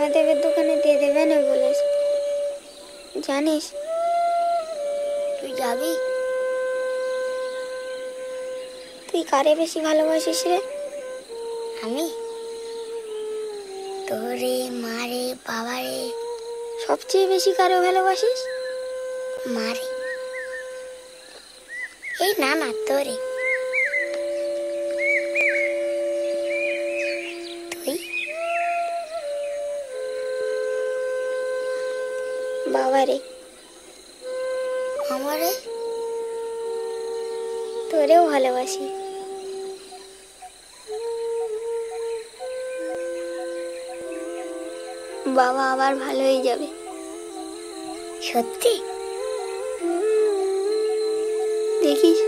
মহাদেবের দোকানে দিয়ে দেবে না বলিস। জানিস তুই যাবি? তুই কারে বেশি ভালোবাসিস রে? আমি তোরে, মারে, বাবারে। সবচেয়ে বেশি কারে ভালোবাসিস? মারে। এই না না, তোরে। তুই? বাবারে। আমারে? তোরেও ভালোবাসি। বাবা আবার ভালো হয়ে যাবে। সত্যি? দেখিস